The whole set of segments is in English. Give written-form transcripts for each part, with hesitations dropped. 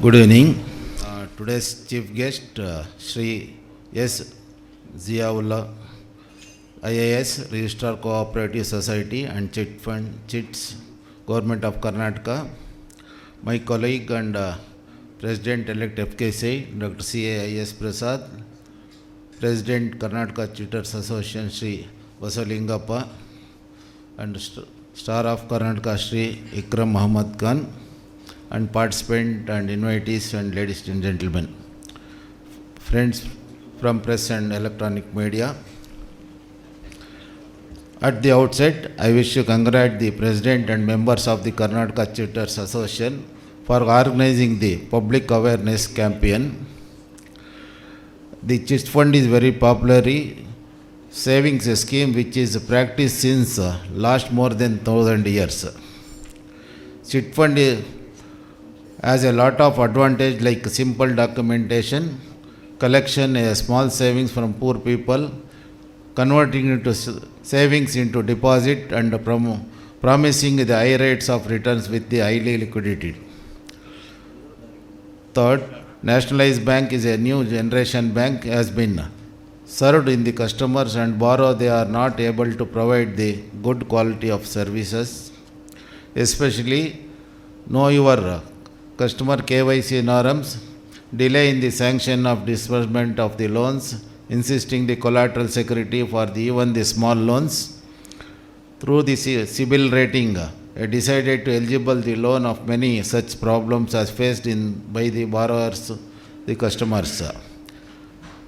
Good evening. Today's chief guest, Sri S. Ziaullah, IAS, Registrar Cooperative Society and Chit Fund, Chits, Government of Karnataka. My colleague and President-elect FKCI, Dr. C.A.I.S. Prasad, President Karnataka Cheaters Association, Sri Vasalingappa, and Star of Karnataka, Sri Ikram Muhammad Khan, and participants and invitees and ladies and gentlemen, friends from press and electronic media. At the outset, I wish to congratulate the President and members of the Karnataka Cheaters Association for organizing the public awareness campaign. The Chit Fund is very popular savings scheme which is practiced since last more than 1000 years. Chit Fund has a lot of advantage like simple documentation, collection a small savings from poor people, converting into savings into deposit and promising the high rates of returns with the highly liquidity. Third, Nationalized Bank is a new generation bank, has been served in the customers and borrow they are not able to provide the good quality of services, especially know your customer KYC norms, delay in the sanction of disbursement of the loans, insisting the collateral security for even the small loans. Through the CIBIL rating, decided to eligible the loan of many such problems as faced by the borrowers, the customers.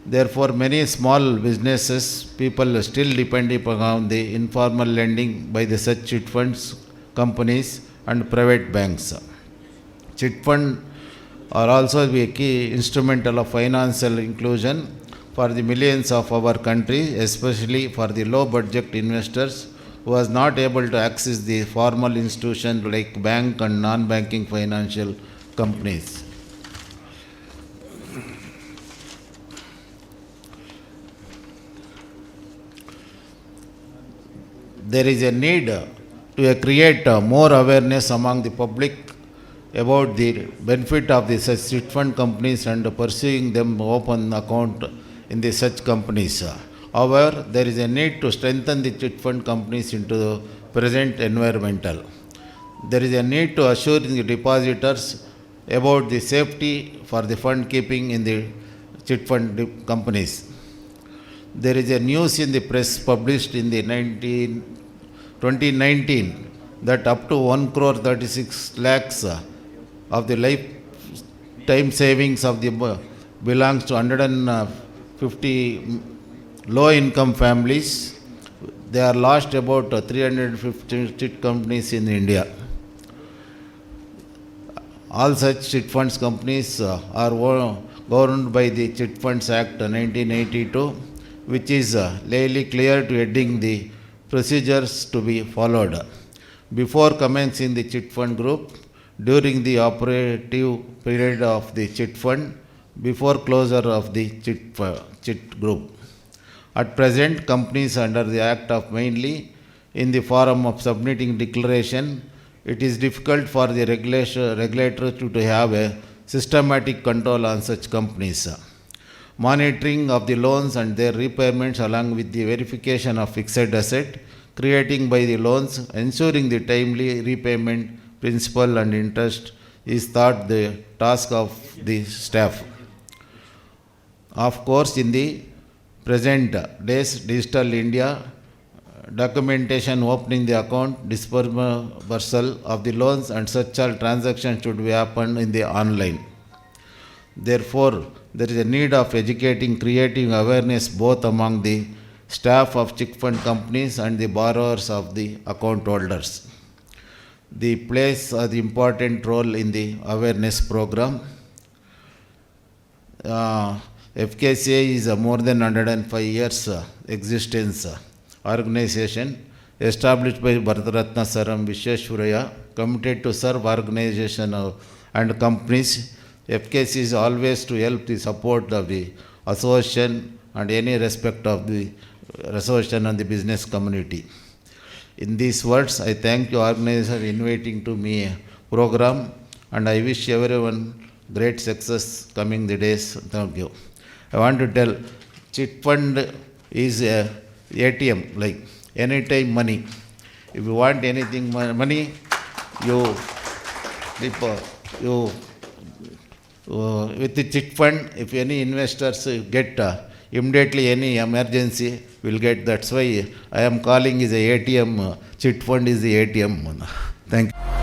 Therefore, many small businesses, people still depend upon the informal lending by the such chit funds, companies and private banks. Chit fund are also a key instrumental of financial inclusion for the millions of our country, especially for the low budget investors who was not able to access the formal institutions like bank and non-banking financial companies. There is a need to create more awareness among the public about the benefit of the such chit fund companies and pursuing them open account in the such companies. However, there is a need to strengthen the chit fund companies into the present environmental. There is a need to assure the depositors about the safety for the fund keeping in the chit fund companies. There is a news in the press published in the 2019 that up to 1 crore 36 lakhs of the lifetime savings of the belongs to 150 low-income families. They are lost about 350 chit companies in India. All such chit funds companies are governed by the Chit Funds Act 1982, which is legally clear to heading the procedures to be followed. Before commencing the chit fund group, during the operative period of the chit fund, before closure of the chit group. At present, companies under the Act of mainly in the form of submitting declaration, it is difficult for the regulator to have a systematic control on such companies. Monitoring of the loans and their repayments along with the verification of fixed asset, creating by the loans, ensuring the timely repayment, principal and interest is thought the task of the staff. Of course, in the present days, digital India, documentation opening the account, disbursal of the loans and such all transactions should be happen in the online. Therefore, there is a need of educating, creating awareness both among the staff of chit fund companies and the borrowers of the account holders. They plays an important role in the awareness program. FKCI is a more than 105 years existence organization established by Bharatratna Saram Vishweshwaraya, committed to serve organization and companies. FKCI is always to help the support of the association and any respect of the association and the business community. In these words, I thank you organizers for inviting to me program, and I wish everyone great success coming the days. Thank you. I want to tell, chit fund is a ATM, like anytime money. If you want anything money, you with the chit fund, if any investors get immediately any emergency, will get. That's why I am calling is a ATM. Chit fund is the ATM. Thank you.